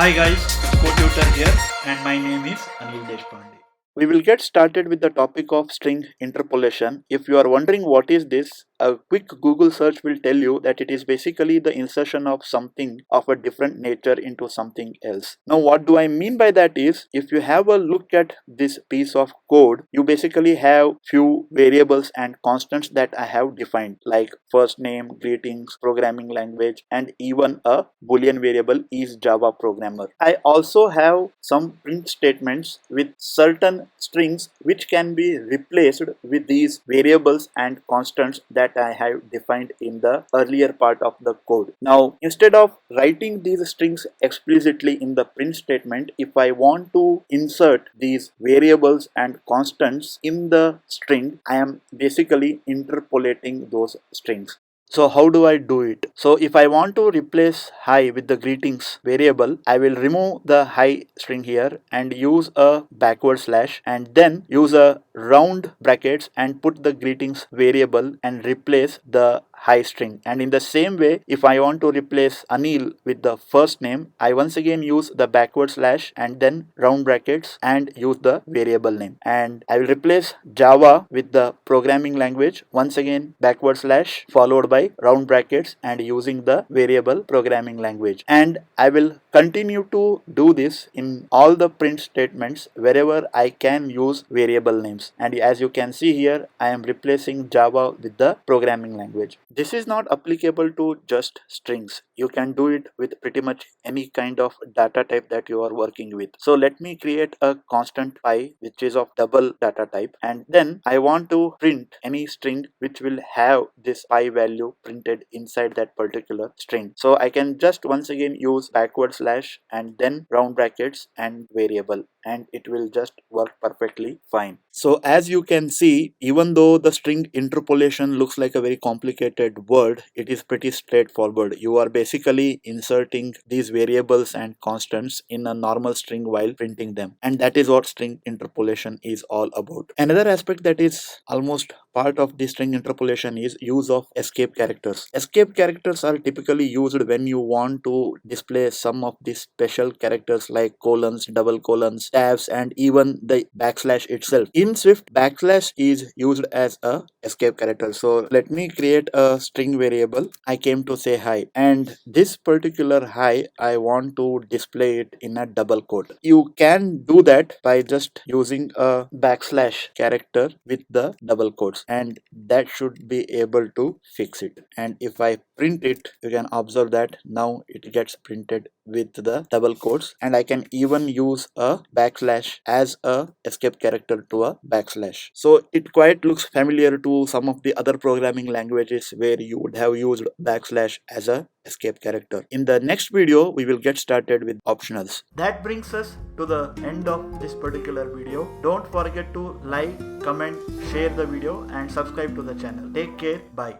Hi guys, CodeTutor here and my name is Anil Deshpande. We will get started with the topic of string interpolation. If you are wondering what is this, a quick Google search will tell you that it is basically the insertion of something of a different nature into something else. Now what do I mean by that is, if you have a look at this piece of code, you basically have few variables and constants that I have defined, like first name, greetings, programming language, and even a boolean variable is Java programmer. I also have some print statements with certain strings which can be replaced with these variables and constants that I have defined in the earlier part of the code. Now, instead of writing these strings explicitly in the print statement, if I want to insert these variables and constants in the string, I am basically interpolating those strings. So how do I do it? So if I want to replace hi with the greetings variable, I will remove the hi string here and use a backward slash and then use a round brackets and put the greetings variable and replace the hi string. And in the same way, if I want to replace Anil with the first name, I once again use the backward slash and then round brackets and use the variable name. And I will replace Java with the programming language, once again backward slash followed by round brackets and using the variable programming language. And I will continue to do this in all the print statements wherever I can use variable names. And as you can see here, I am replacing Java with the programming language. This is not applicable to just strings. You can do it with pretty much any kind of data type that you are working with. So let me create a constant pi which is of double data type, and then I want to print any string which will have this pi value printed inside that particular string. So I can just once again use backward slash and then round brackets and variable, and it will just work perfectly fine. So as you can see, even though the string interpolation looks like a very complicated word, it is pretty straightforward. You are basically inserting these variables and constants in a normal string while printing them, and that is what string interpolation is all about. Another aspect that is almost part of the string interpolation is use of escape characters. Escape characters are typically used when you want to display some of the special characters like colons, double colons, tabs, and even the backslash itself. In Swift, backslash is used as a escape character. So let me create a string variable. I came to say hi, and this particular hi I want to display it in a double quote. You can do that by just using a backslash character with the double quotes, and that should be able to fix it. And if I print it, you can observe that now it gets printed with the double quotes, and I can even use a backslash as a escape character to a backslash. So it quite looks familiar to some of the other programming languages where you would have used backslash as a escape character. In the next video, we will get started with optionals. That brings us to the end of this particular video. Don't forget to like, comment, share the video and subscribe to the channel. Take care. Bye.